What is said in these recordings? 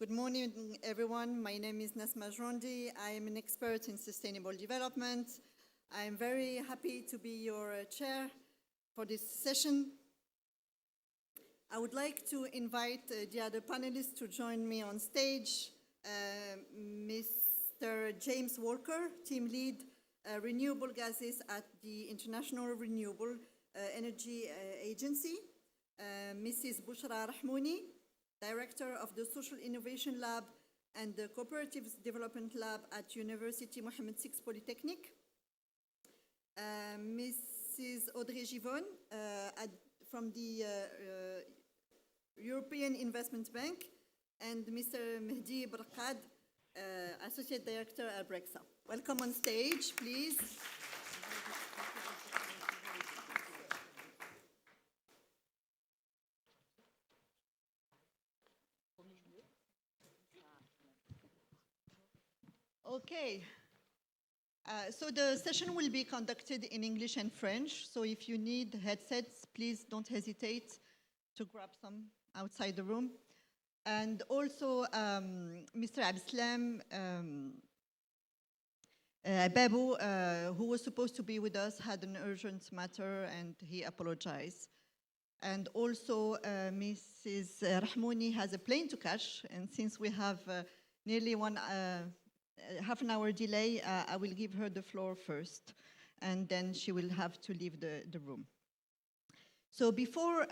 Good morning, everyone. My name is Nasma Jrondi. I am an expert in sustainable development. I am very happy to be your chair for this session. I would like to invite the other panelists to join me on stage. Mr. James Walker, Team Lead, Renewable Gases at the International Renewable Energy Agency. Mrs. Bushra Rahmouni, Director of the Social Innovation Lab and the Cooperatives Development Lab at University Mohammed VI Polytechnic. Mrs. Audrey Givon from the European Investment Bank, and Mr. Mehdi Barqad, Associate Director at Brexa. Welcome on stage, please. Okay, so the session will be conducted in English and French, so if you need headsets, please don't hesitate to grab some outside the room. And also, Mr. Abdeslam Babu, who was supposed to be with us, had an urgent matter and he apologized. And also, Mrs. Rahmouni has a plane to catch, and since we have nearly half an hour delay, I will give her the floor first, and then she will have to leave the room. So before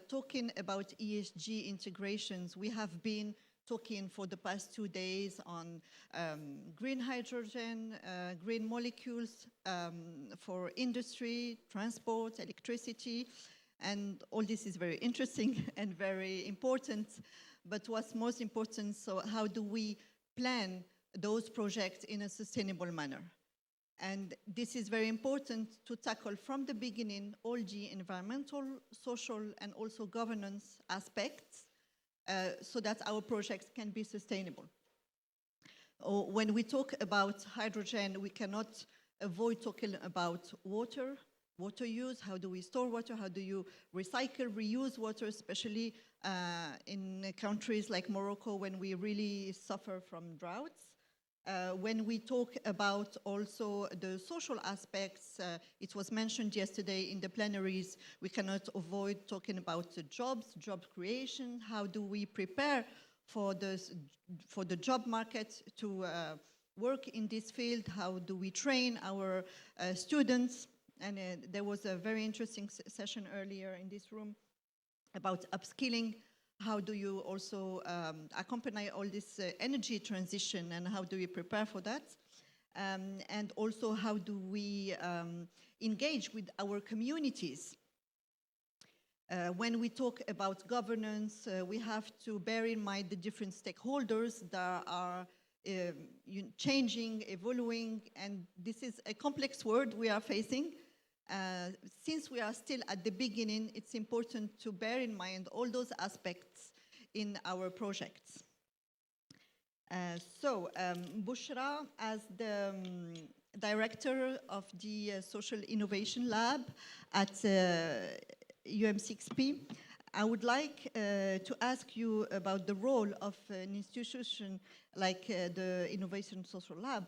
talking about ESG integrations, we have been talking for the past 2 days on green hydrogen, green molecules for industry, transport, electricity, and all this is very interesting and very important. But what's most important, so how do we plan those projects in a sustainable manner? And this is very important to tackle from the beginning all the environmental, social, and also governance aspects so that our projects can be sustainable. When we talk about hydrogen, we cannot avoid talking about water use. How do we store water? How do you recycle, reuse water, especially in countries like Morocco when we really suffer from droughts? When we talk about also the social aspects, it was mentioned yesterday in the plenaries, we cannot avoid talking about the job creation. How do we prepare for the job market to work in this field? How do we train our students? And there was a very interesting session earlier in this room about upskilling. How do you also accompany all this energy transition, and how do we prepare for that? And also, how do we engage with our communities? When we talk about governance, we have to bear in mind the different stakeholders that are changing, evolving, and this is a complex world we are facing. Since we are still at the beginning, it's important to bear in mind all those aspects in our projects. Bushra, as the director of the Social Innovation Lab at UM6P, I would like to ask you about the role of an institution like the Innovation Social Lab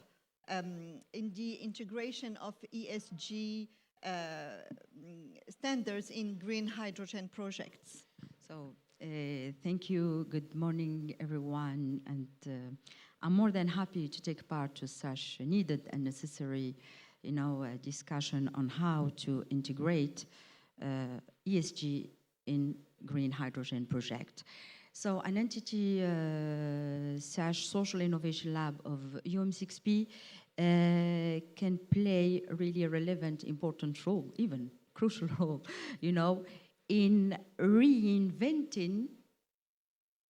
in the integration of ESG standards in green hydrogen projects. So thank you. Good morning, everyone. And I'm more than happy to take part to such a needed and necessary, discussion on how to integrate ESG in green hydrogen project. So an entity Social Innovation Lab of UM6P can play really a relevant, important role, even crucial role, in reinventing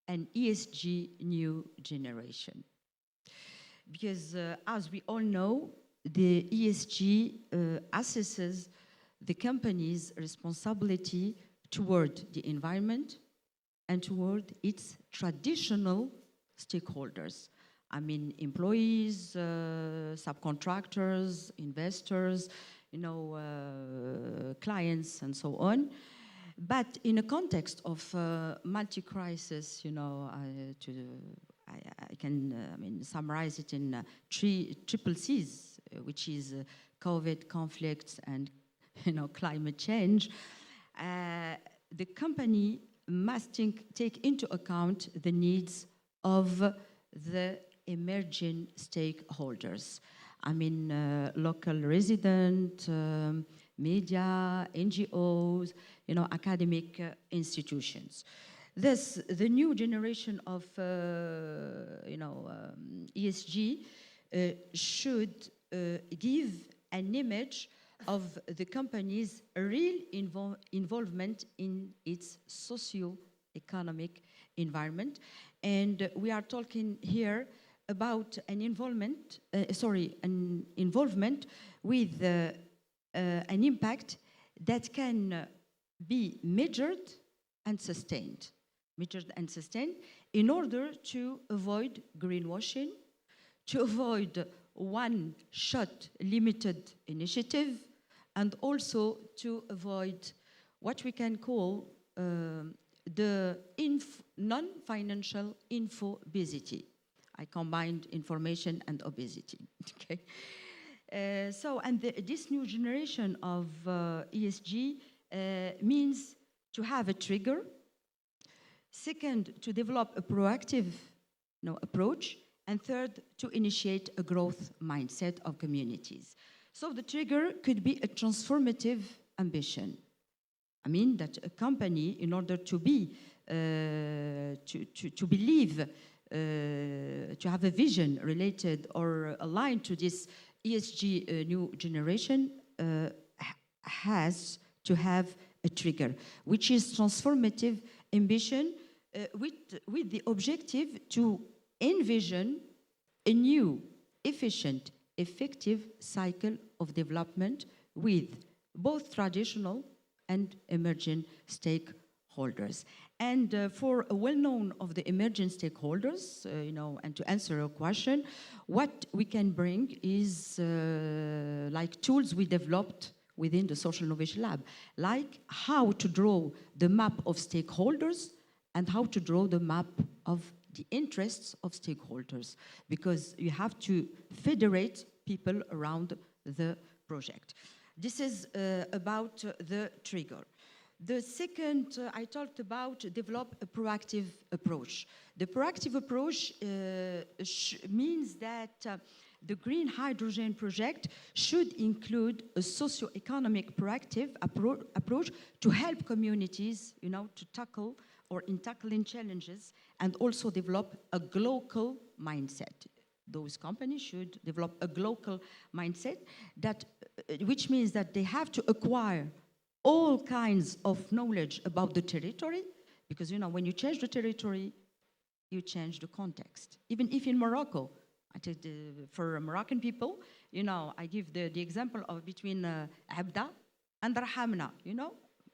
an ESG new generation. Because as we all know, the ESG assesses the company's responsibility toward the environment and toward its traditional stakeholders. I mean, employees, subcontractors, investors, clients, and so on. But in a context of multi-crisis, I can summarize it in three triple C's, which is COVID, conflicts, and climate change. The company must take into account the needs of the emerging stakeholders. Local resident, media, NGOs, academic institutions. Thus, the new generation of ESG should give an image of the company's real involvement in its socio-economic environment. And we are talking here about an involvement with an impact that can be measured and sustained in order to avoid greenwashing, to avoid one-shot limited initiative, and also to avoid what we can call the non-financial infobesity. I combined information and obesity, okay? This new generation of ESG means to have a trigger. Second, to develop a proactive approach. And third, to initiate a growth mindset of communities. So the trigger could be a transformative ambition. That a company, in order to be, to believe, to have a vision related or aligned to this ESG new generation, has to have a trigger, which is transformative ambition with the objective to envision a new, efficient, effective cycle of development with both traditional and emerging stakeholders. And for a well-known of the emerging stakeholders, and to answer your question, what we can bring is like tools we developed within the Social Innovation Lab, like how to draw the map of stakeholders and how to draw the map of the interests of stakeholders, because you have to federate people around the project. This is about the trigger. The second, I talked about develop a proactive approach. The proactive approach means that the green hydrogen project should include a socio-economic proactive approach to help communities, to tackle or in tackling challenges, and also develop a global mindset. Those companies should develop a global mindset, which means that they have to acquire all kinds of knowledge about the territory, because when you change the territory, you change the context. Even if in Morocco, I take for Moroccan people, I give the example of between Abda and Rahamna.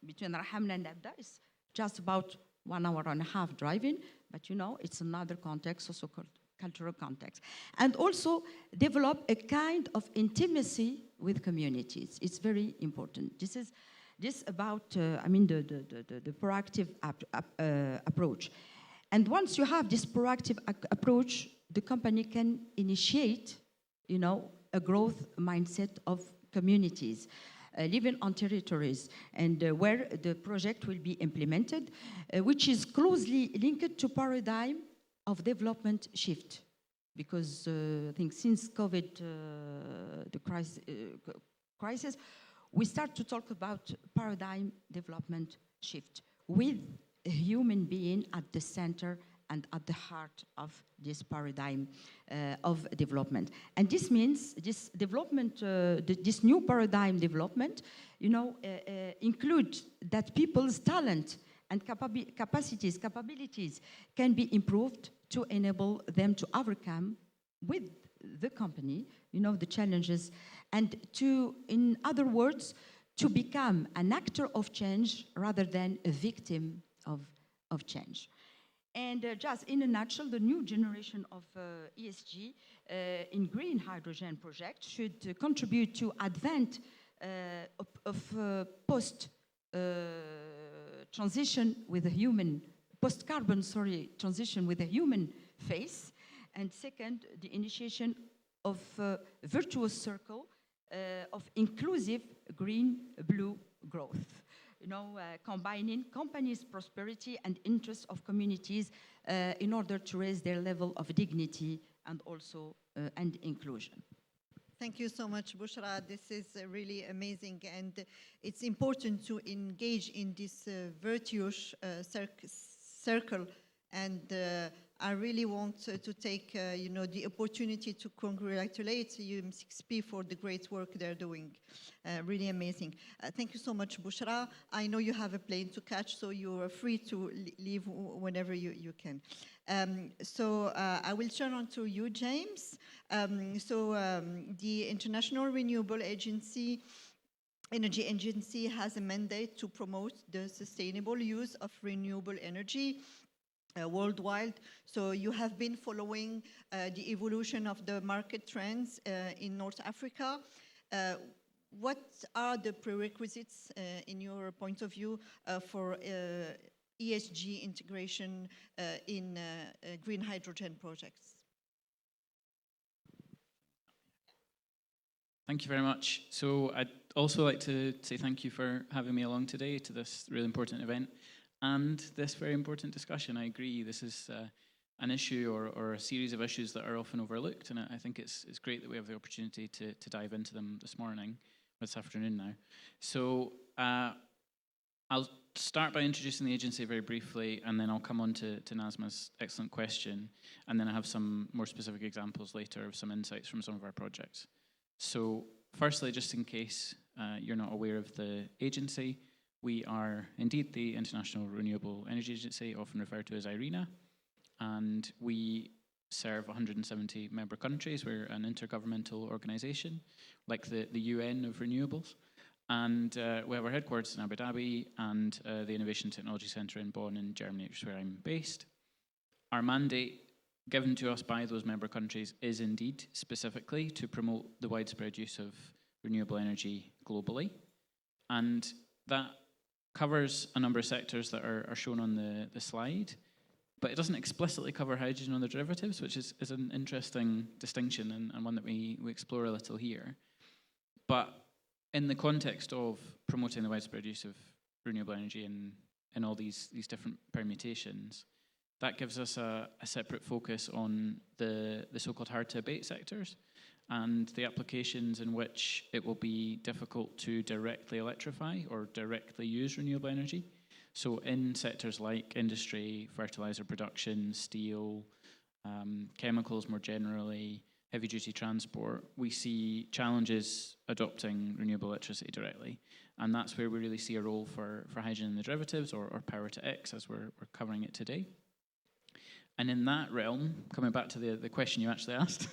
Between Rahamna and Abda is just about 1 hour and a half driving, but it's another context, socio-cultural context. And also develop a kind of intimacy with communities. It's very important. This about, the proactive approach. And once you have this proactive approach, the company can initiate, a growth mindset of communities living on territories and where the project will be implemented, which is closely linked to paradigm of development shift. Because I think since COVID, the crisis, we start to talk about paradigm development shift with a human being at the center and at the heart of this paradigm of development. And this means this development, this new paradigm development, include that people's talent and capabilities can be improved to enable them to overcome with the company, the challenges, and to, in other words, to become an actor of change rather than a victim of change. And just in a nutshell, the new generation of ESG in green hydrogen project should contribute to advent of post transition with a human, post-carbon, transition with a human face, And second, the initiation of a virtuous circle of inclusive green-blue growth. Combining companies' prosperity and interests of communities in order to raise their level of dignity and also and inclusion. Thank you so much, Bushra. This is really amazing, and it's important to engage in this virtuous circle. And I really want to take, the opportunity to congratulate UM6P for the great work they're doing. Really amazing. Thank you so much, Bushra. I know you have a plane to catch, so you're free to leave whenever you can. So I will turn on to you, James. The International Renewable Energy Agency has a mandate to promote the sustainable use of renewable energy worldwide. So you have been following the evolution of the market trends in North Africa. What are the prerequisites, in your point of view, for ESG integration in green hydrogen projects? Thank you very much. So I'd also like to say thank you for having me along today to this really important event and this very important discussion. I agree, this is an issue or a series of issues that are often overlooked, and I think it's great that we have the opportunity to dive into them this morning, or this afternoon now. So I'll start by introducing the agency very briefly, and then I'll come on to Nazma's excellent question, and then I have some more specific examples later of some insights from some of our projects. So firstly, just in case you're not aware of the agency, we are indeed the International Renewable Energy Agency, often referred to as IRENA, and we serve 170 member countries. We're an intergovernmental organization, like the UN of renewables. And we have our headquarters in Abu Dhabi and the Innovation Technology Centre in Bonn in Germany, which is where I'm based. Our mandate given to us by those member countries is indeed specifically to promote the widespread use of renewable energy globally. And that covers a number of sectors that are shown on the slide, but it doesn't explicitly cover hydrogen or the derivatives, which is an interesting distinction and one that we explore a little here. But in the context of promoting the widespread use of renewable energy in all these different permutations, that gives us a separate focus on the so-called hard-to-abate sectors and the applications in which it will be difficult to directly electrify or directly use renewable energy. So in sectors like industry, fertilizer production, steel, chemicals more generally, heavy-duty transport, we see challenges adopting renewable electricity directly. And that's where we really see a role for hydrogen and the derivatives, or power to X, as we're covering it today. And in that realm, coming back to the question you actually asked,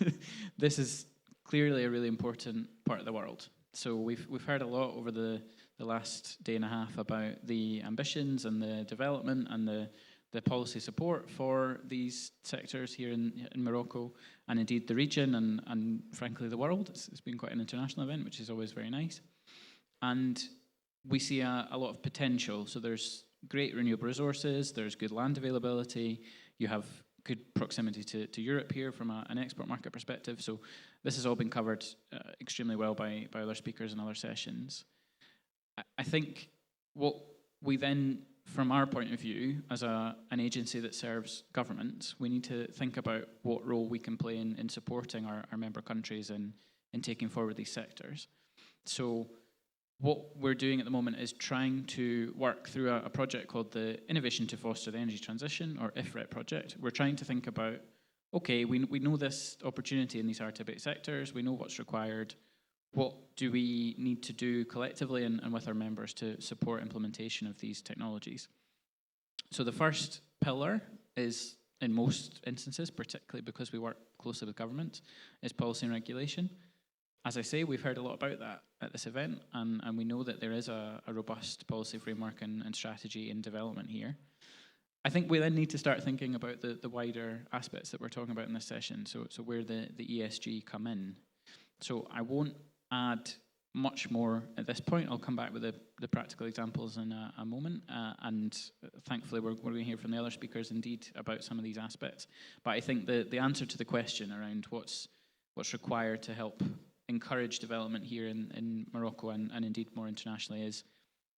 this is clearly a really important part of the world. So we've heard a lot over the last day and a half about the ambitions and the development and the policy support for these sectors here in Morocco, and indeed the region and frankly the world. It's been quite an international event, which is always very nice. And we see a lot of potential. So there's great renewable resources, there's good land availability, you have good proximity to Europe here from an export market perspective. So this has all been covered extremely well by other speakers in other sessions. I think what we then, from our point of view, as an agency that serves governments, we need to think about what role we can play in supporting our member countries in taking forward these sectors. So what we're doing at the moment is trying to work through a project called the Innovation to Foster the Energy Transition, or IFRET project. We're trying to think about, okay, we know this opportunity in these hard-to-abate sectors, we know what's required, what do we need to do collectively and with our members to support implementation of these technologies? So the first pillar is, in most instances, particularly because we work closely with government, is policy and regulation. As I say, we've heard a lot about that at this event, and we know that there is a robust policy framework and strategy in development here. I think we then need to start thinking about the wider aspects that we're talking about in this session, so where the ESG come in. So I won't add much more at this point. I'll come back with the practical examples in a moment, and thankfully we're going to hear from the other speakers indeed about some of these aspects. But I think the answer to the question around what's required to help encourage development here in Morocco and indeed more internationally is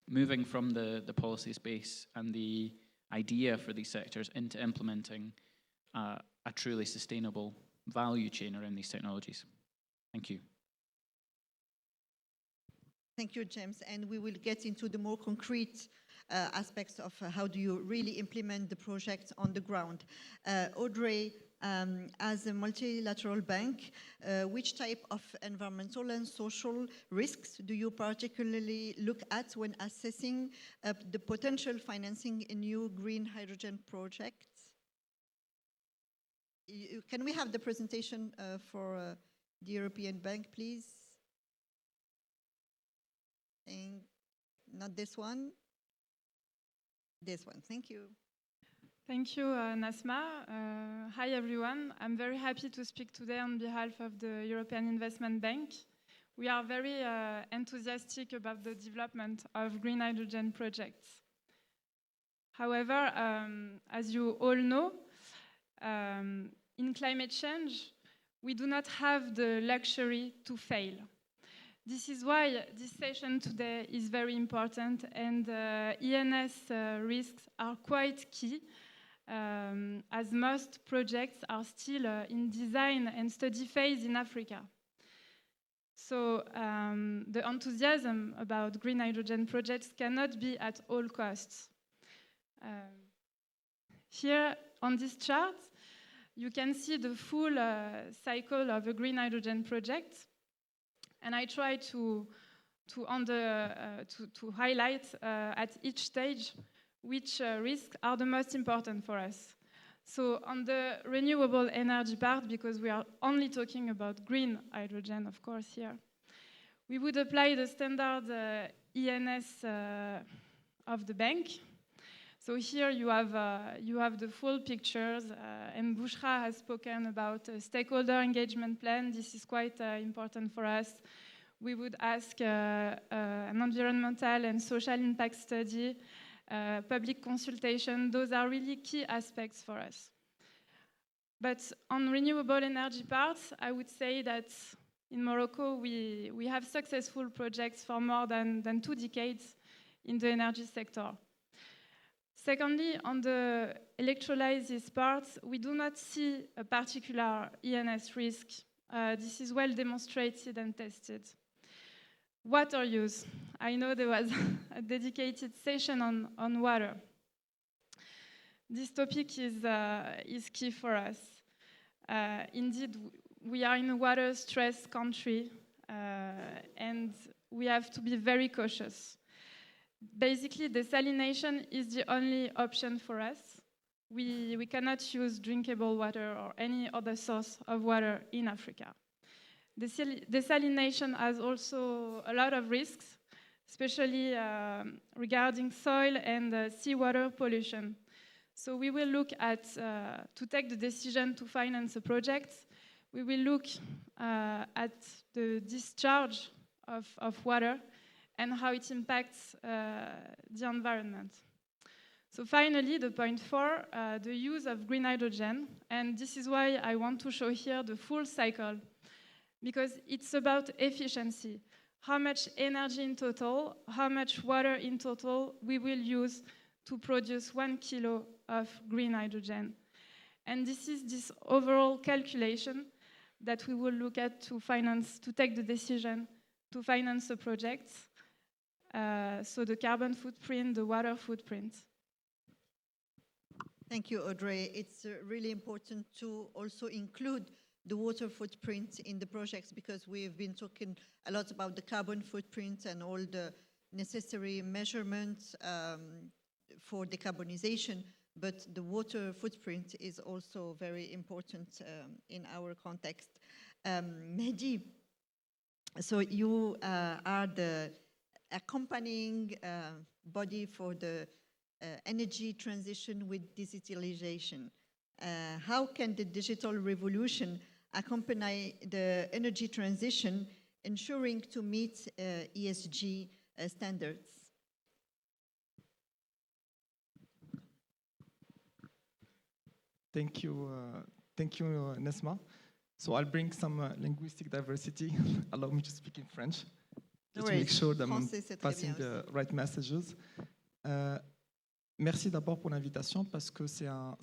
moving from the policy space and the idea for these sectors into implementing a truly sustainable value chain around these technologies. Thank you. Thank you, James. And we will get into the more concrete aspects of how do you really implement the project on the ground. Audrey, as a multilateral bank, which type of environmental and social risks do you particularly look at when assessing the potential financing in new green hydrogen projects? Can we have the presentation for the European Bank, please? Not this one. This one. Thank you. Thank you, Nasma. Hi, everyone. I'm very happy to speak today on behalf of the European Investment Bank. We are very enthusiastic about the development of green hydrogen projects. However, as you all know, in climate change, we do not have the luxury to fail. This is why this session today is very important, and ENS risks are quite key, as most projects are still in design and study phase in Africa. So the enthusiasm about green hydrogen projects cannot be at all costs. Here on this chart, you can see the full cycle of a green hydrogen project. And I try to highlight at each stage which risks are the most important for us. So on the renewable energy part, because we are only talking about green hydrogen, of course, here, we would apply the standard ENS of the bank. So here you have the full pictures, and Bushra has spoken about a stakeholder engagement plan. This is quite important for us. We would ask an environmental and social impact study, public consultation. Those are really key aspects for us. But on renewable energy parts, I would say that in Morocco, we have successful projects for more than 2 decades in the energy sector. Secondly, on the electrolysis part, we do not see a particular ENS risk. This is well demonstrated and tested. Water use. I know there was a dedicated session on water. This topic is key for us. Indeed, we are in a water-stressed country, and we have to be very cautious. Basically, desalination is the only option for us. We cannot use drinkable water or any other source of water in Africa. Desalination has also a lot of risks, especially regarding soil and seawater pollution. So we will look at, to take the decision to finance a project, we will look at the discharge of water and how it impacts the environment. So finally, the point 4, the use of green hydrogen. And this is why I want to show here the full cycle, because it's about efficiency. How much energy in total, how much water in total we will use to produce 1 kilo of green hydrogen. And this is this overall calculation that we will look at to take the decision to finance a project. So the carbon footprint, the water footprint. Thank you, Audrey. It's really important to also include the water footprint in the projects, because we've been talking a lot about the carbon footprint and all the necessary measurements for decarbonization, but the water footprint is also very important in our context. Mehdi, so you are the accompanying body for the energy transition with digitalization. How can the digital revolution accompany the energy transition ensuring to meet ESG standards. Thank you, Nesma. So I'll bring some linguistic diversity. Allow me to speak in French, No just to make worries. sure that I'm Français, c'est très passing bien the right messages. Merci d'abord pour l'invitation parce que c'est un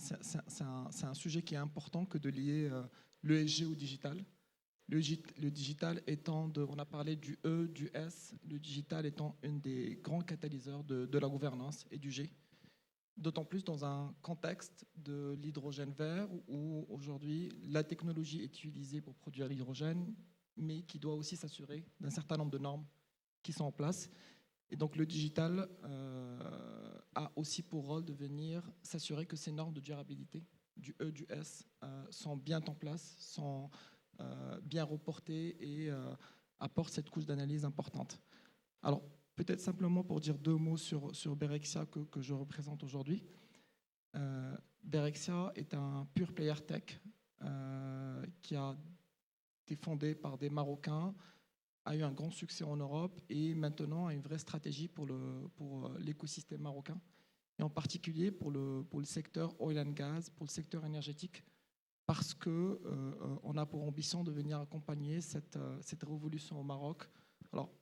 sujet qui est important que de lier l'ESG au digital. Le digital étant, on a parlé du E, du S, le digital étant un des grands catalyseurs de la gouvernance et du G. D'autant plus dans un contexte de l'hydrogène vert où aujourd'hui la technologie est utilisée pour produire l'hydrogène, mais qui doit aussi s'assurer d'un certain nombre de normes qui sont en place. Et donc le digital a aussi pour rôle de venir s'assurer que ces normes de durabilité, du E, du S, sont bien en place, sont bien reportées et apportent cette couche d'analyse importante. Alors, peut-être simplement pour dire deux mots sur Berexia que je représente aujourd'hui. Berexia est un pure player tech qui a été fondé par des Marocains, a eu un grand succès en Europe et maintenant a une vraie stratégie pour l'écosystème marocain et en particulier pour le secteur oil and gas, pour le secteur énergétique, parce qu'on a pour ambition de venir accompagner cette révolution au Maroc. Alors,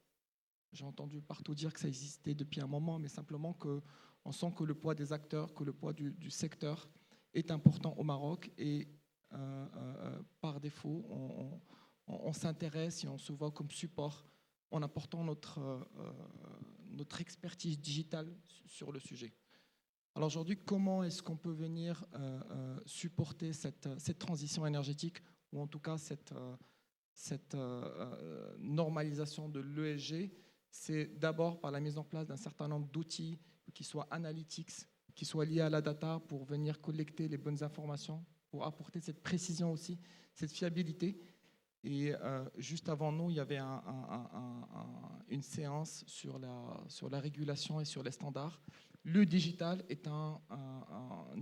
j'ai entendu partout dire que ça existait depuis un moment, mais simplement qu'on sent que le poids des acteurs, que le poids du secteur est important au Maroc et par défaut, on s'intéresse et on se voit comme support en apportant notre expertise digitale sur le sujet. Alors aujourd'hui, comment est-ce qu'on peut venir supporter cette transition énergétique ou en tout cas cette normalisation de l'ESG? C'est d'abord par la mise en place d'un certain nombre d'outils qui soient analytics, qui soient liés à la data pour venir collecter les bonnes informations, pour apporter cette précision aussi, cette fiabilité. Et juste avant nous, il y avait une séance sur la régulation et sur les standards. Le digital est un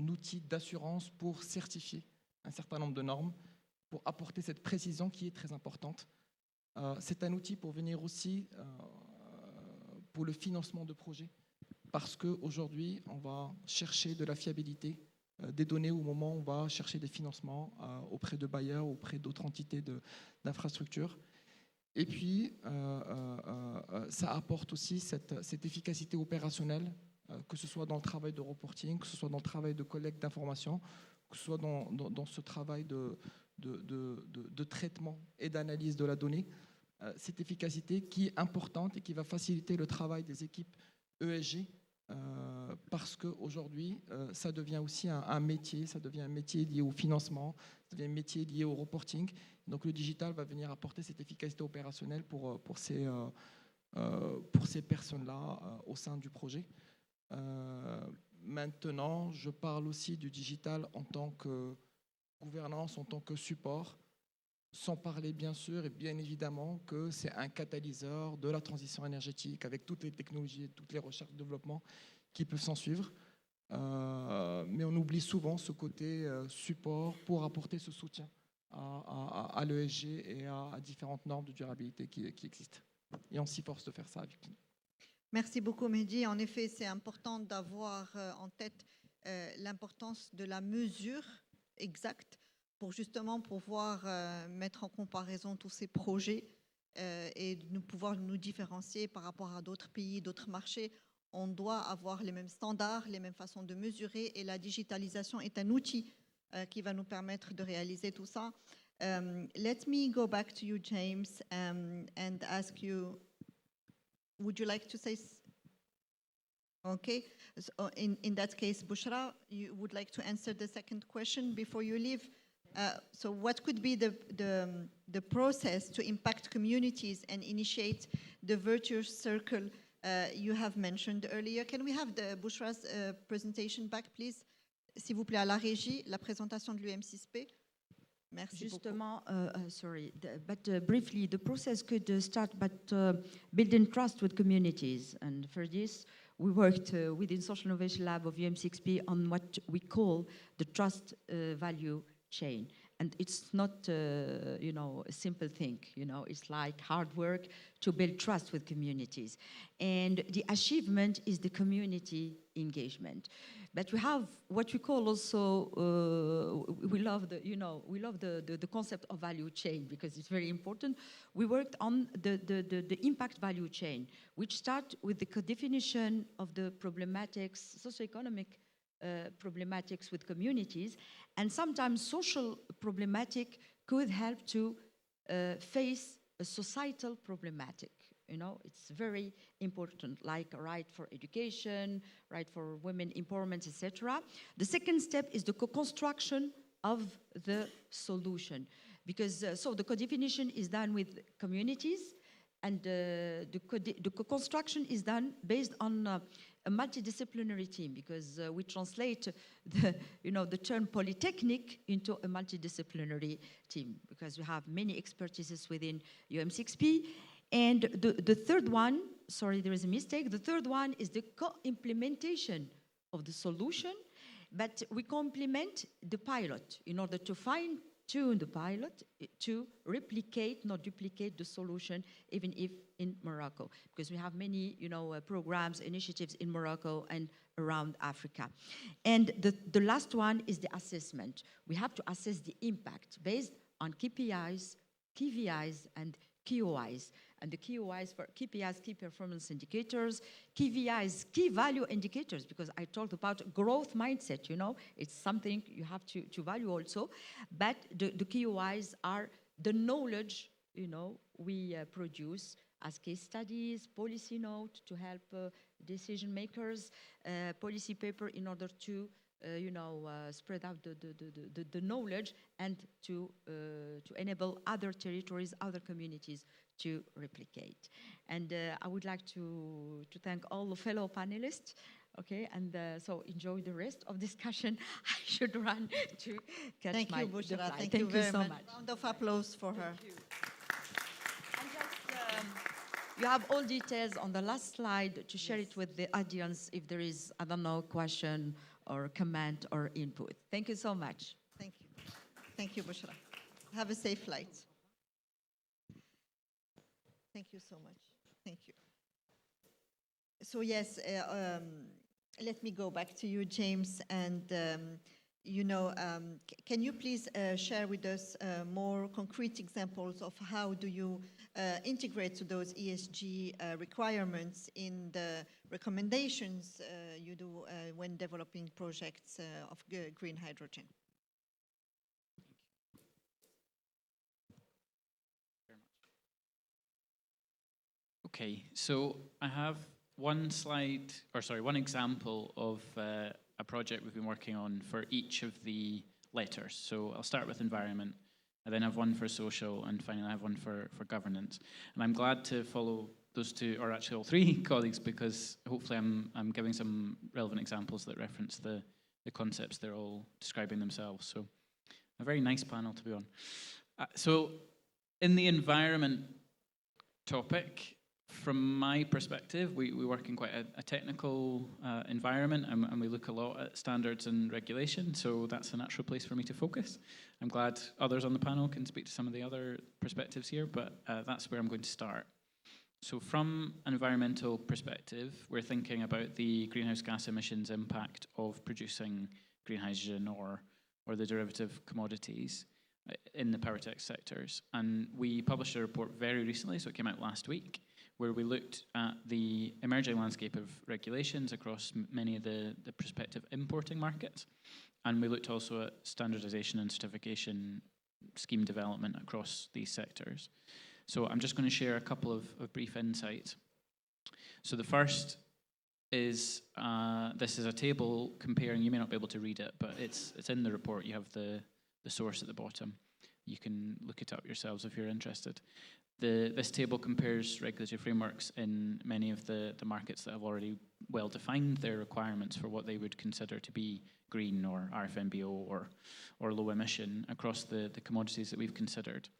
outil d'assurance pour certifier un certain nombre de normes, pour apporter cette précision qui est très importante. C'est un outil pour venir aussi pour le financement de projets, parce qu'aujourd'hui, on va chercher de la fiabilité des données au moment où on va chercher des financements auprès de bailleurs, auprès d'autres entités d'infrastructures. Et puis, ça apporte aussi cette efficacité opérationnelle, que ce soit dans le travail de reporting, que ce soit dans le travail de collecte d'informations, que ce soit dans ce travail de traitement et d'analyse de la donnée. Cette efficacité qui est importante et qui va faciliter le travail des équipes ESG parce qu'aujourd'hui, ça devient aussi un métier, ça devient un métier lié au financement, ça devient un métier lié au reporting. Donc le digital va venir apporter cette efficacité opérationnelle pour ces personnes-là au sein du projet. Maintenant, je parle aussi du digital en tant que gouvernance, en tant que support, sans parler bien sûr et bien évidemment que c'est un catalyseur de la transition énergétique avec toutes les technologies et toutes les recherches et développements qui peuvent s'en suivre. Mais on oublie souvent ce côté support pour apporter ce soutien à l'ESG et à différentes normes de durabilité qui existent. Et on s'efforce de faire ça avec nous. Merci beaucoup, Mehdi. En effet, c'est important d'avoir en tête l'importance de la mesure exacte pour justement pouvoir mettre en comparaison tous ces projets et pouvoir nous différencier par rapport à d'autres pays, d'autres marchés. On doit avoir les mêmes standards, les mêmes façons de mesurer et la digitalisation est un outil qui va nous permettre de réaliser tout ça. Let me go back to you, James, and ask you, would you like to say? Okay, so in that case, Bushra, you would like to answer the second question before you leave? So what could be the process to impact communities and initiate the virtuous circle you have mentioned earlier? Can we have the Bushra's presentation back, please? S'il vous plaît, à la régie, la présentation de l'UM6P. Merci Justement, sorry, but briefly, the process could start by building trust with communities. And for this, we worked within Social Innovation Lab of UM6P on what we call the trust value chain. and it's not, you know, a simple thing, you know, it's like hard work to build trust with communities. And the achievement is the community engagement. But we have what we call also, we love the, you know, we love the concept of value chain because it's very important. We worked on the impact value chain, which start with the definition of the problematics, socioeconomic problematics with communities, and sometimes social problematic could help to face a societal problematic. You know, it's very important, like right for education, right for women empowerment, etc. The second step is the co-construction of the solution, because so the co-definition is done with communities, and the co-construction is done based on a multidisciplinary team, because we translate the, you know, the term polytechnic into a multidisciplinary team, because we have many expertises within UM6P. And the third one, sorry, there is a mistake. The third one is the co-implementation of the solution, but we complement the pilot in order to fine-tune the pilot to replicate, not duplicate the solution, even if in Morocco, because we have many, you know, programs, initiatives in Morocco and around Africa. And the last one is the assessment. We have to assess the impact based on KPIs, KVIs, and KOIs. And the KOIs for KPIs, key performance indicators, KVIs, key value indicators, because I talked about growth mindset, you know, it's something you have to value also. But the KOIs are the knowledge, you know, we produce as case studies, policy note to help decision makers, policy paper in order to you know, spread out the knowledge and to enable other territories, other communities to replicate. And I would like to thank all the fellow panelists. Okay, and so enjoy the rest of discussion. I should run to catch Thank my you, Bushra. flight. Thank you very so much. much. Round of applause for her. And just, you have all details on the last slide to share it with the audience if there is, I don't know, question or comment or input. Thank you so much. Thank you. Thank you, Bushra. Have a safe flight. Thank you so much. Thank you. So yes, let me go back to you, James, and you know, can you please share with us more concrete examples of how do you integrate those ESG requirements in the recommendations you do when developing projects of green hydrogen? Okay, so I have one slide, or sorry, one example of a project we've been working on for each of the letters. So I'll start with environment, and then I have one for social, and finally I have one for governance. And I'm glad to follow those two, or actually all three colleagues, because hopefully I'm giving some relevant examples that reference the concepts they're all describing themselves. So a very nice panel to be on. So in the environment topic, from my perspective, we work in quite a technical environment, and we look a lot at standards and regulation, so that's a natural place for me to focus. I'm glad others on the panel can speak to some of the other perspectives here, but that's where I'm going to start. So from an environmental perspective, we're thinking about the greenhouse gas emissions impact of producing green hydrogen or the derivative commodities in the power tech sectors. And we published a report very recently, so it came out last week, where we looked at the emerging landscape of regulations across many of the prospective importing markets. And we looked also at standardization and certification scheme development across these sectors. So I'm just going to share a couple of brief insights. So the first is, this is a table comparing, you may not be able to read it, but it's in the report. You have the source at the bottom. You can look it up yourselves if you're interested. This table compares regulatory frameworks in many of the markets that have already well defined their requirements for what they would consider to be green or RFNBO or low emission across the commodities that we've considered.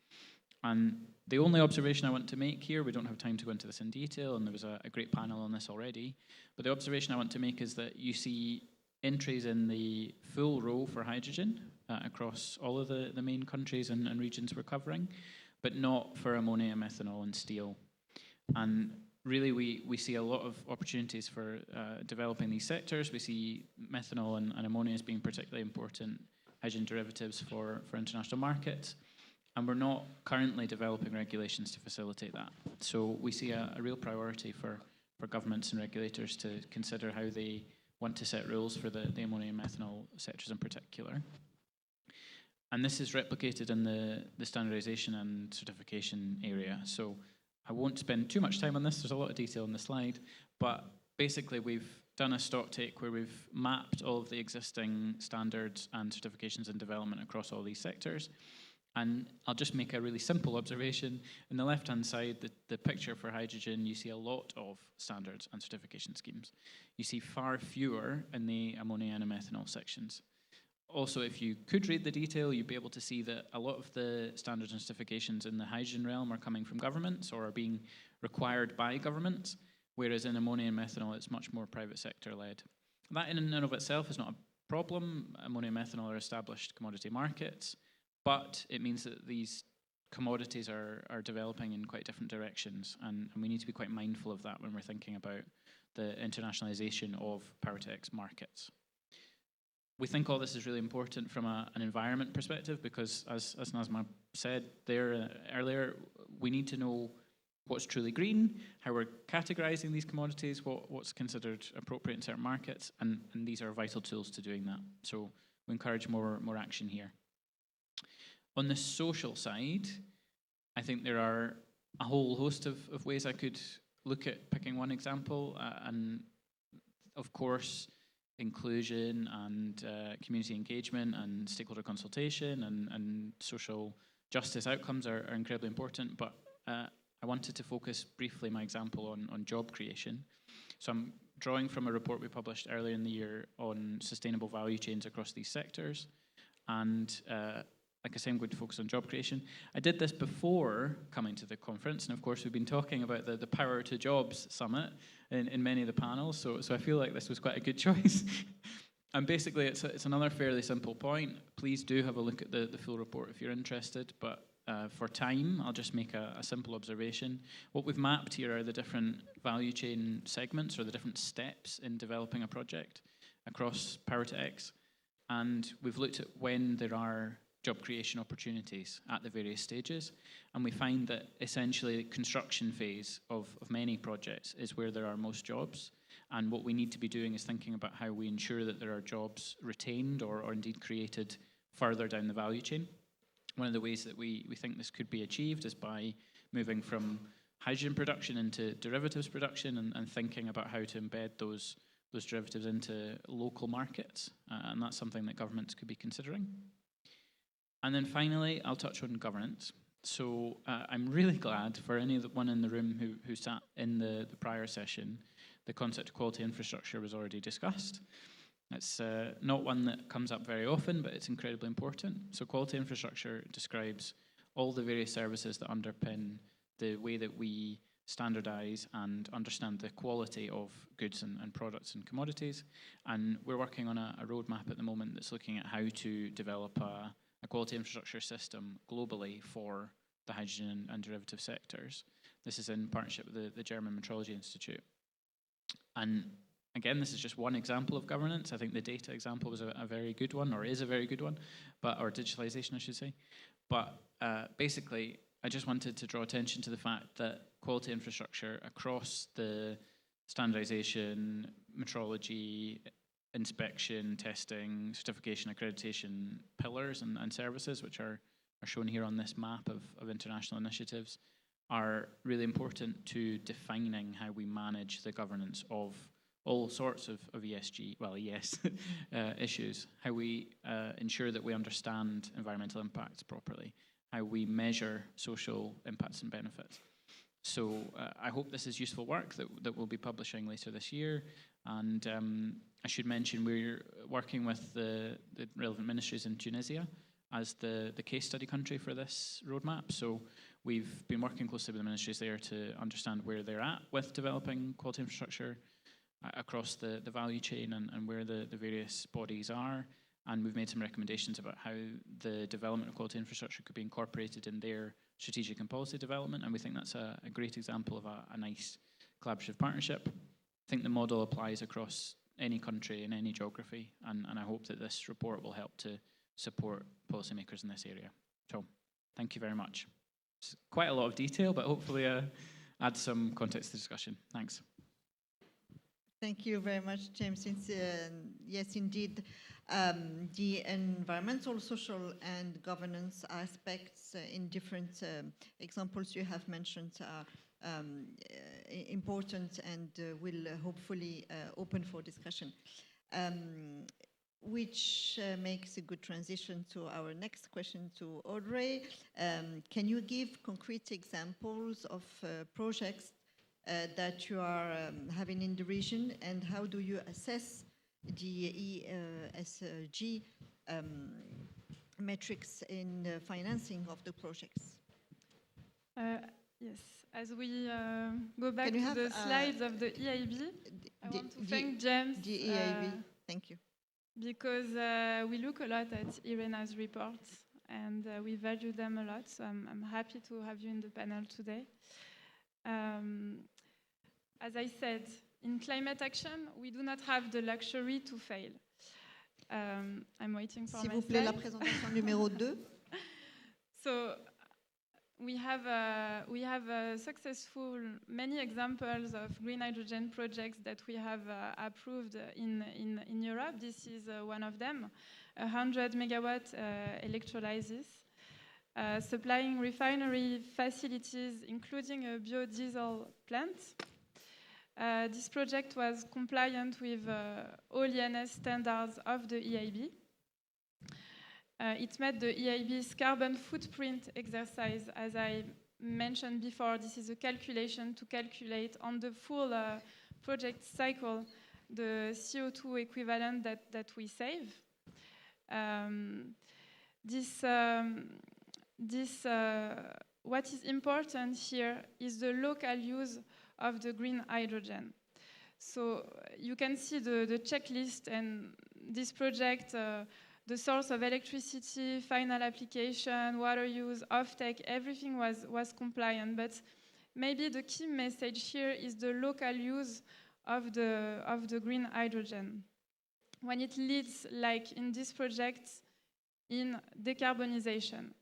And the only observation I want to make here, we don't have time to go into this in detail, and there was a great panel on this already, but the observation I want to make is that you see entries in the full row for hydrogen, across all of the main countries and regions we're covering, but not for ammonia, methanol, and steel. And really, we see a lot of opportunities for developing these sectors. We see methanol and ammonia as being particularly important hydrogen derivatives for international markets. And we're not currently developing regulations to facilitate that. So we see a real priority for governments and regulators to consider how they want to set rules for the ammonia and methanol sectors in particular. And this is replicated in the standardization and certification area. So I won't spend too much time on this. There's a lot of detail on the slide. But basically, we've done a stock take where we've mapped all of the existing standards and certifications and development across all these sectors. And I'll just make a really simple observation. In the left-hand side, the picture for hydrogen, you see a lot of standards and certification schemes. You see far fewer in the ammonia and methanol sections. Also, if you could read the detail, you'd be able to see that a lot of the standards and certifications in the hydrogen realm are coming from governments or are being required by governments, whereas in ammonia and methanol, it's much more private sector-led. That in and of itself is not a problem. Ammonia and methanol are established commodity markets, but it means that these commodities are developing in quite different directions, and we need to be quite mindful of that when we're thinking about the internationalization of Power-to-X markets. We think all this is really important from an environment perspective because, as Nazma said there earlier, we need to know what's truly green, how we're categorizing these commodities, what's considered appropriate in certain markets, and these are vital tools to doing that. So we encourage more action here. On the social side, I think there are a whole host of ways I could look at picking one example, and of course, inclusion and community engagement and stakeholder consultation and social justice outcomes are incredibly important, but I wanted to focus briefly my example on job creation. So I'm drawing from a report we published earlier in the year on sustainable value chains across these sectors, and like I say, I'm going to focus on job creation. I did this before coming to the conference, and of course we've been talking about the Power to Jobs Summit in many of the panels, so I feel like this was quite a good choice. And basically it's another fairly simple point. Please do have a look at the full report if you're interested, but for time, I'll just make a simple observation. What we've mapped here are the different value chain segments or the different steps in developing a project across Power-to-X, and we've looked at when there are job creation opportunities at the various stages, and we find that essentially the construction phase of many projects is where there are most jobs, and what we need to be doing is thinking about how we ensure that there are jobs retained or indeed created further down the value chain. One of the ways that we think this could be achieved is by moving from hydrogen production into derivatives production and thinking about how to embed those derivatives into local markets, and that's something that governments could be considering. And then finally, I'll touch on governance. So I'm really glad for anyone in the room who sat in the prior session, the concept of quality infrastructure was already discussed. It's not one that comes up very often, but it's incredibly important. So quality infrastructure describes all the various services that underpin the way that we standardize and understand the quality of goods and products and commodities. And we're working on a roadmap at the moment that's looking at how to develop a quality infrastructure system globally for the hydrogen and derivative sectors. This is in partnership with the German Metrology Institute. And again, this is just one example of governance. I think the data example was a very good one, or is a very good one, or digitalization, I should say. But basically, I just wanted to draw attention to the fact that quality infrastructure across the standardization, metrology, inspection, testing, certification, accreditation pillars and services, which are shown here on this map of international initiatives, are really important to defining how we manage the governance of all sorts of ESG, well, ES issues, how we ensure that we understand environmental impacts properly, how we measure social impacts and benefits. So I hope this is useful work that we'll be publishing later this year. And I should mention we're working with the relevant ministries in Tunisia as the case study country for this roadmap. So we've been working closely with the ministries there to understand where they're at with developing quality infrastructure across the value chain and where the various bodies are. and we've made some recommendations about how the development of quality infrastructure could be incorporated in their strategic and policy development, and we think that's a great example of a nice collaborative partnership. I think the model applies across any country in any geography, and I hope that this report will help to support policymakers in this area. So, thank you very much. It's quite a lot of detail, but hopefully add some context to the discussion. Thanks. Thank you very much, James. Yes, indeed, the environmental, social, and governance aspects in different examples you have mentioned are important and will hopefully open for discussion, which makes a good transition to our next question to Audrey. Can you give concrete examples of projects that you are having in the region, and how do you assess the ESG metrics in the financing of the projects? Yes, as we go back to the slides of the EIB, I want to thank James. The EIB, thank you. Because we look a lot at Irena's reports, and we value them a lot, so I'm happy to have you in the panel today. As I said, in climate action, we do not have the luxury to fail. I'm waiting for S'il my vous plaît, la slide. présentation numéro 2. So we have successful many examples of green hydrogen projects that we have approved in Europe. This is one of them, 100 megawatt electrolysis, supplying refinery facilities, including a biodiesel plant. This project was compliant with all ENS standards of the EIB. It met the EIB's carbon footprint exercise. As I mentioned before, this is a calculation to calculate on the full project cycle the CO2 equivalent that we save. What is important here is the local use of the green hydrogen. So you can see the checklist, and this project, the source of electricity, final application, water use, offtake, everything was compliant. But maybe the key message here is the local use of the green hydrogen. When it leads, like in this project, in decarbonization.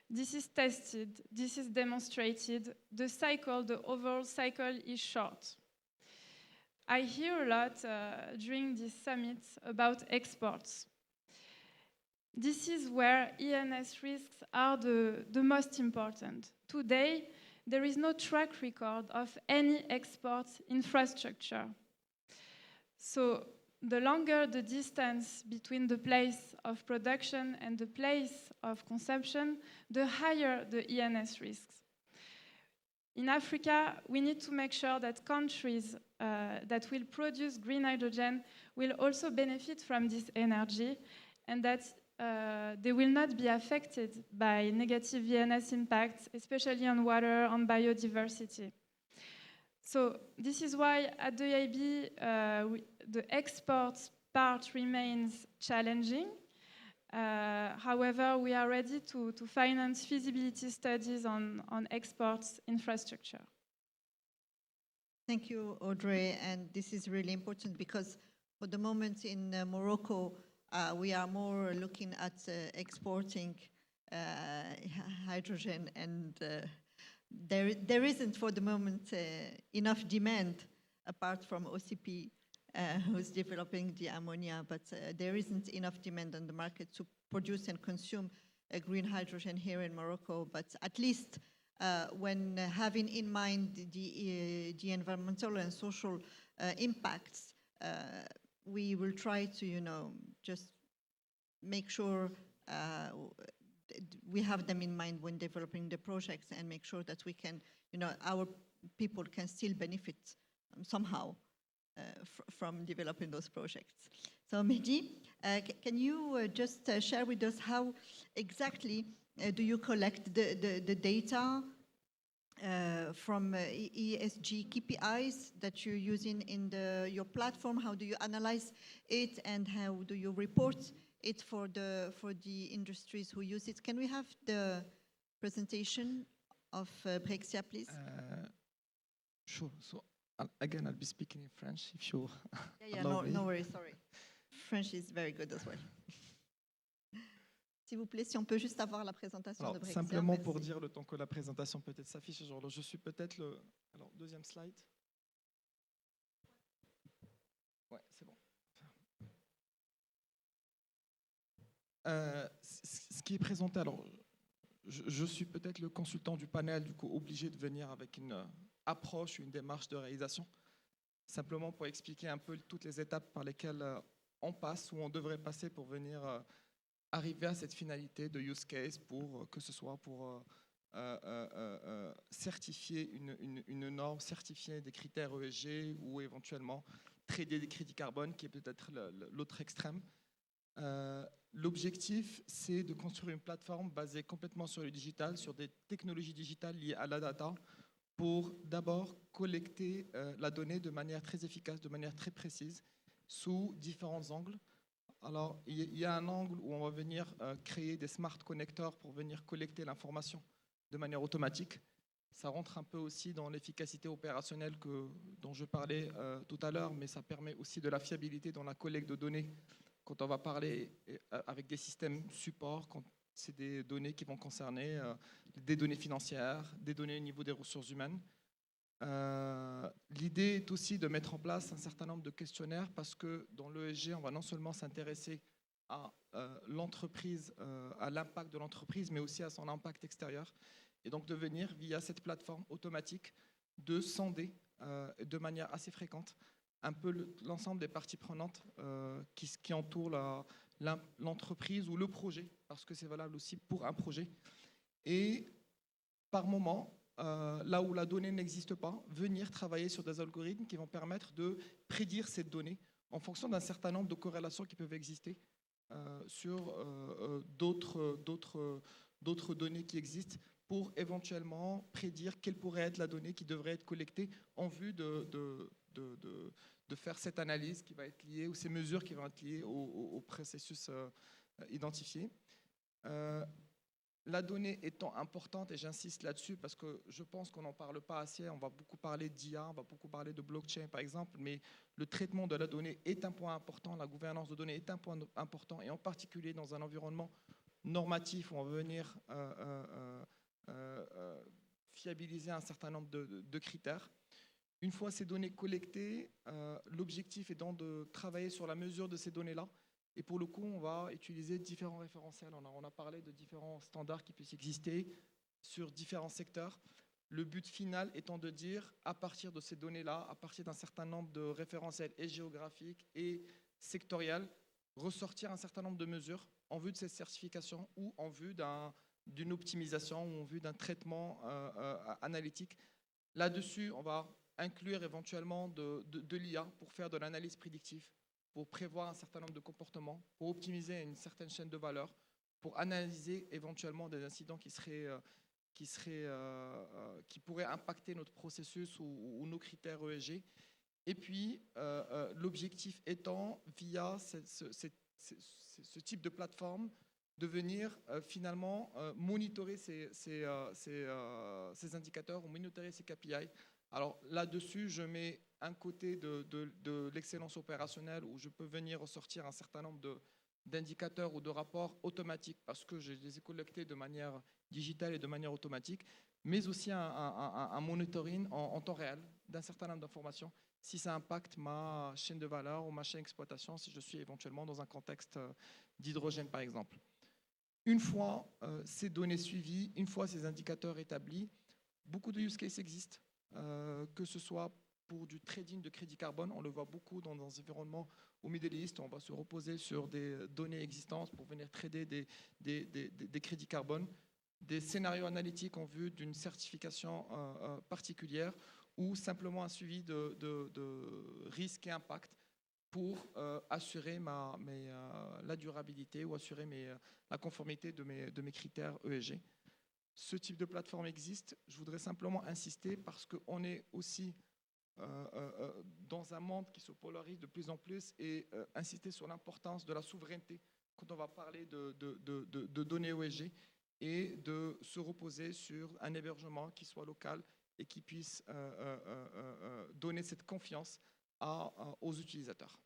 This is tested, this is demonstrated. The cycle, the overall cycle is short. I hear a lot during this summit about exports. This is where ENS risks are the most important. Today, there is no track record of any export infrastructure. So the longer the distance between the place of production and the place of consumption, the higher the ENS risks. In Africa, we need to make sure that countries that will produce green hydrogen will also benefit from this energy, and that they will not be affected by negative ENS impacts, especially on water, on biodiversity. So this is why at the EIB, the exports part remains challenging. However, we are ready to finance feasibility studies on exports infrastructure. Thank you, Audrey. And this is really important because for the moment in Morocco, we are more looking at exporting hydrogen, and there isn't for the moment enough demand apart from OCP who's developing the ammonia, but there isn't enough demand on the market to produce and consume green hydrogen here in Morocco. But at least when having in mind the environmental and social impacts, we will try to, just make sure we have them in mind when developing the projects, and make sure that we can, our people can still benefit somehow from developing those projects. So Mehdi, can you just share with us how exactly do you collect the data from ESG KPIs that you're using in your platform? How do you analyze it, and how do you report it for the industries who use it. Can we have the presentation of Brexia, please? Sure. So again, I'll be speaking in French if you Yeah, allow me. no worries, sorry. French is very good as well. S'il vous plaît, si on peut juste avoir la présentation Alors, de Brexia. simplement pour merci. dire, le temps que la présentation peut-être s'affiche, genre, je suis peut-être le... Alors, deuxième slide. Ouais, c'est bon. Ce qui est présenté, alors, je suis peut-être le consultant du panel, du coup, obligé de venir avec une approche, une démarche de réalisation, simplement pour expliquer un peu toutes les étapes par lesquelles on passe ou on devrait passer pour venir arriver à cette finalité de use case, pour que ce soit pour certifier une norme, certifier des critères ESG ou éventuellement trader des crédits carbone, qui est peut-être l'autre extrême. L'objectif, c'est de construire une plateforme basée complètement sur le digital, sur des technologies digitales liées à la data, pour d'abord collecter la donnée de manière très efficace, de manière très précise, sous différents angles. Alors, il y a un angle où on va venir créer des smart connectors pour venir collecter l'information de manière automatique. Ça rentre un peu aussi dans l'efficacité opérationnelle dont je parlais tout à l'heure, mais ça permet aussi de la fiabilité dans la collecte de données. Quand on va parler avec des systèmes support, quand c'est des données qui vont concerner des données financières, des données au niveau des ressources humaines. L'idée est aussi de mettre en place un certain nombre de questionnaires, parce que dans l'ESG, on va non seulement s'intéresser à l'entreprise, à l'impact de l'entreprise, mais aussi à son impact extérieur. Et donc de venir, via cette plateforme automatique, de sonder de manière assez fréquente un peu l'ensemble des parties prenantes qui entourent l'entreprise ou le projet, parce que c'est valable aussi pour un projet. Et par moment, là où la donnée n'existe pas, venir travailler sur des algorithmes qui vont permettre de prédire cette donnée en fonction d'un certain nombre de corrélations qui peuvent exister sur d'autres données qui existent, pour éventuellement prédire quelle pourrait être la donnée qui devrait être collectée en vue de faire cette analyse qui va être liée, ou ces mesures qui vont être liées au processus identifié. La donnée étant importante, et j'insiste là-dessus parce que je pense qu'on n'en parle pas assez, on va beaucoup parler d'IA, on va beaucoup parler de blockchain par exemple, mais le traitement de la donnée est un point important, la gouvernance de données est un point important, et en particulier dans un environnement normatif où on va venir fiabiliser un certain nombre de critères. Une fois ces données collectées, l'objectif est donc de travailler sur la mesure de ces données-là. Et pour le coup, on va utiliser différents référentiels. On a parlé de différents standards qui puissent exister sur différents secteurs. Le but final étant de dire, à partir de ces données-là, à partir d'un certain nombre de référentiels et géographiques et sectoriels, ressortir un certain nombre de mesures en vue de cette certification ou en vue d'une optimisation ou en vue d'un traitement analytique. Là-dessus, on va inclure éventuellement de l'IA pour faire de l'analyse prédictive, pour prévoir un certain nombre de comportements, pour optimiser une certaine chaîne de valeur, pour analyser éventuellement des incidents qui pourraient impacter notre processus ou nos critères ESG. Et puis, l'objectif étant, via ce type de plateforme, de venir finalement monitorer ces indicateurs ou monitorer ces KPI. Alors là-dessus, je mets un côté de l'excellence opérationnelle, où je peux venir ressortir un certain nombre d'indicateurs ou de rapports automatiques, parce que je les ai collectés de manière digitale et de manière automatique, mais aussi un monitoring en temps réel d'un certain nombre d'informations, si ça impacte ma chaîne de valeur ou ma chaîne d'exploitation, si je suis éventuellement dans un contexte d'hydrogène par exemple. Une fois ces données suivies, une fois ces indicateurs établis, beaucoup de use cases existent, que ce soit pour du trading de crédit carbone, on le voit beaucoup dans des environnements au Middle East, on va se reposer sur des données existantes pour venir trader des crédits carbone, des scénarios analytiques en vue d'une certification particulière, ou simplement un suivi de risque et impact pour assurer la durabilité ou assurer la conformité de mes critères ESG. Ce type de plateforme existe. Je voudrais simplement insister parce qu'on est aussi dans un monde qui se polarise de plus en plus, et insister sur l'importance de la souveraineté quand on va parler de données ESG et de se reposer sur un hébergement qui soit local et qui puisse donner cette confiance aux utilisateurs.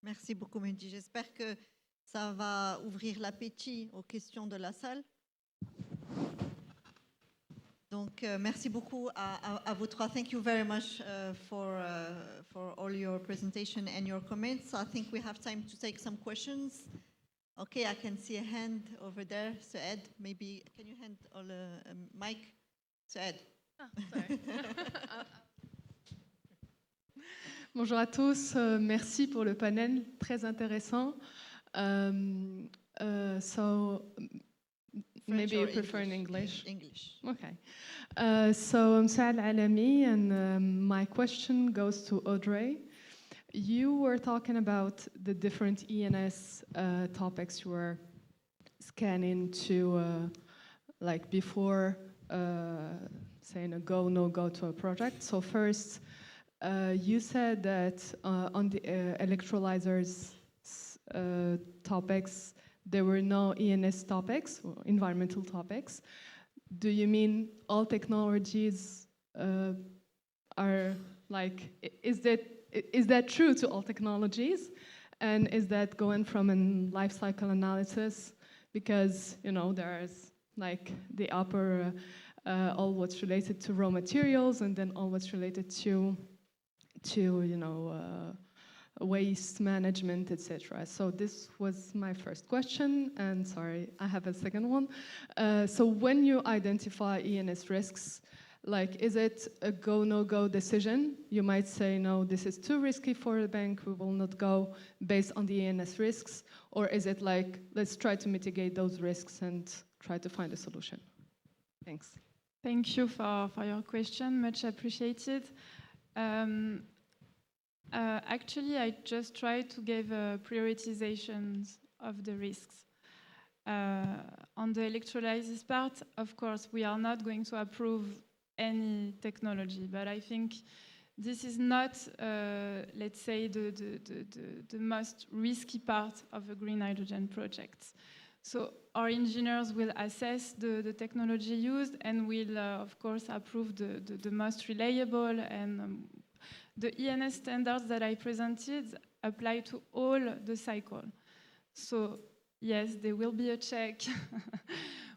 Merci beaucoup, Mehdi. J'espère que ça va ouvrir l'appétit aux questions de la salle. Donc, merci beaucoup à vous trois. Thank you very much for all your presentation and your comments. I think we have time to take some questions. Okay, I can see a hand over there. Sued, maybe can you hand a mic? Sued. Sorry. Bonjour à tous, merci pour le panel, très intéressant. So maybe you prefer in English? English. Okay. So I'm Saad Alami, and my question goes to Audrey. You were talking about the different ENS topics you were scanning to, like before saying a go, no go to a project. So first, you said that on the electrolyzers topics, there were no ENS topics, or environmental topics. Do you mean all technologies are like, is that true to all technologies? And is that going from a life cycle analysis? Because, you know, there's like the upper, all what's related to raw materials, and then all what's related to you know, waste management, etc. So this was my first question, and sorry, I have a second one. So when you identify ENS risks, like, is it a go, no-go decision? You might say, no, this is too risky for the bank, we will not go based on the ENS risks, or is it like, let's try to mitigate those risks and try to find a solution? Thanks. Thank you for your question, much appreciated. Actually, I just tried to give prioritizations of the risks. On the electrolysis part, of course, we are not going to approve any technology, but I think this is not, let's say, the most risky part of a green hydrogen project. So our engineers will assess the technology used and will, of course, approve the most reliable, and the ENS standards that I presented apply to all the cycle. So yes, there will be a check.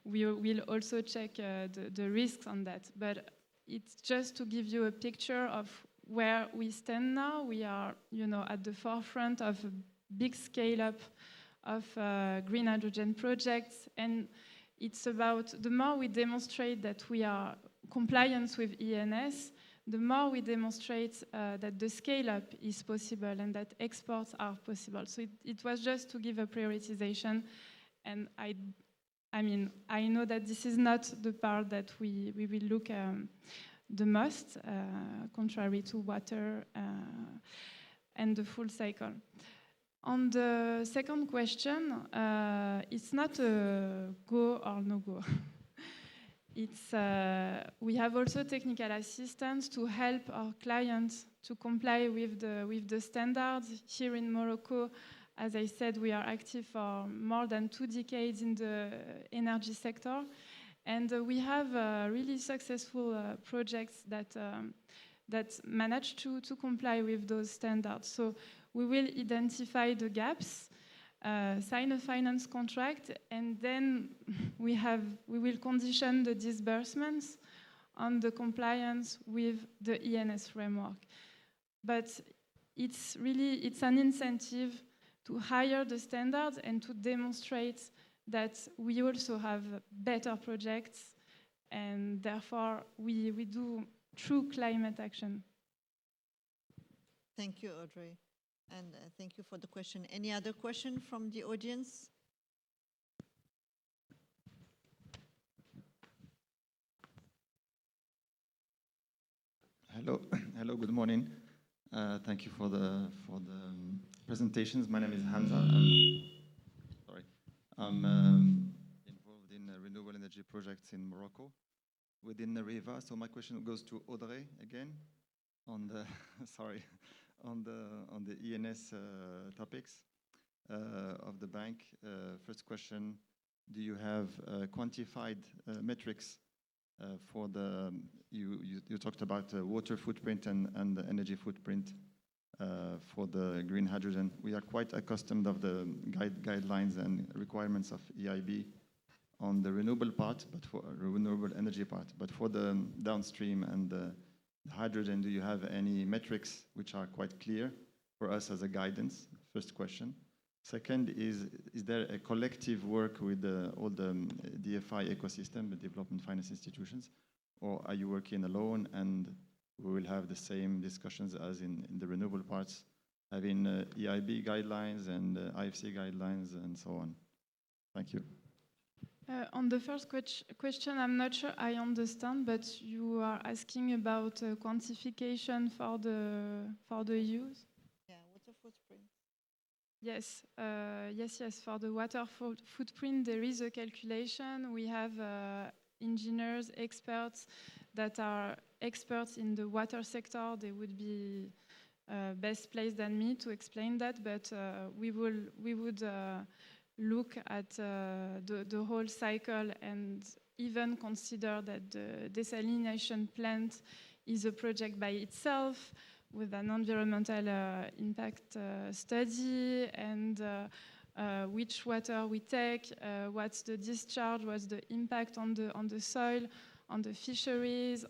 We will also check the risks on that. But it's just to give you a picture of where we stand now. We are, you know, at the forefront of a big scale-up of green hydrogen projects. And it's about, the more we demonstrate that we are compliant with ENS, the more we demonstrate that the scale-up is possible and that exports are possible. So it was just to give a prioritization. And I mean, I know that this is not the part that we will look the most, contrary to water and the full cycle. On the second question, it's not a go or no go. It's, we have also technical assistance to help our clients to comply with the standards. Here in Morocco, as I said, we are active for more than 2 decades in the energy sector. And we have really successful projects that manage to comply with those standards. So we will identify the gaps, sign a finance contract, and then we will condition the disbursements on the compliance with the ENS framework. But it's an incentive to higher the standards and to demonstrate that we also have better projects, and therefore we do true climate action. Thank you, Audrey. And thank you for the question. Any other question from the audience? Hello, hello. Good morning. Thank you for the presentations. My name is Hamza. I'm involved in renewable energy projects in Morocco within Nareva. So my question goes to Audrey again on the on the ENS topics. of the bank. First question, do you have quantified metrics for the, you talked about water footprint and the energy footprint for the green hydrogen. We are quite accustomed of the guidelines and requirements of EIB on the renewable part, but for renewable energy part. But for the downstream and the hydrogen, do you have any metrics which are quite clear for us as a guidance? First question. Second is there a collective work with all the DFI ecosystem, the development finance institutions, or are you working alone and we will have the same discussions as in the renewable parts, having EIB guidelines and IFC guidelines and so on? Thank you. On the first question, I'm not sure I understand, but you are asking about quantification for the use? Yeah, water footprint. Yes, yes. For the water footprint, there is a calculation. We have engineers, experts that are experts in the water sector. They would be best placed than me to explain that, but we would look at the whole cycle and even consider that the desalination plant is a project by itself with an environmental impact study and which water we take, what's the discharge, what's the impact on the soil, on the fisheries,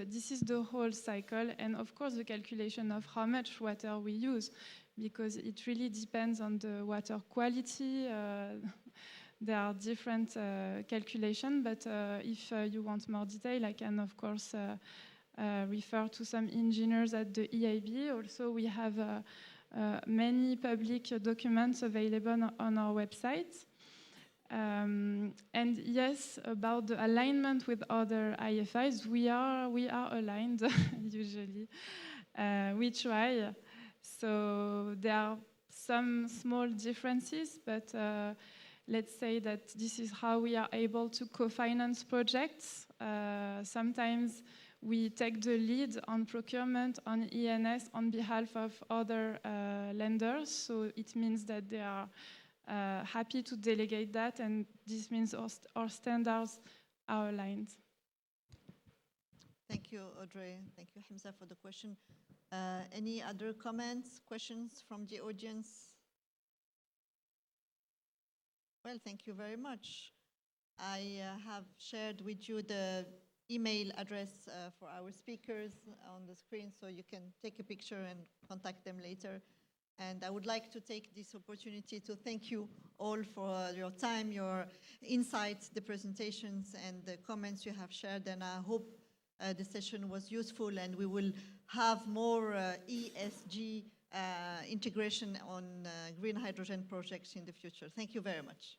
this is the whole cycle, and of course the calculation of how much water we use, because it really depends on the water quality. There are different calculations, but if you want more detail, I can of course refer to some engineers at the EIB. Also, we have many public documents available on our website. And yes, about the alignment with other IFIs, we are aligned usually. We try. So there are some small differences, but let's say that this is how we are able to co-finance projects. Sometimes we take the lead on procurement, on ENS, on behalf of other lenders. So it means that they are happy to delegate that, and this means our standards are aligned. Thank you, Audrey. Thank you, Hamza, for the question. Any other comments, questions from the audience? Well, thank you very much. I have shared with you the email address for our speakers on the screen, so you can take a picture and contact them later. And I would like to take this opportunity to thank you all for your time, your insights, the presentations, and the comments you have shared. And I hope the session was useful, and we will have more ESG integration on green hydrogen projects in the future. Thank you very much.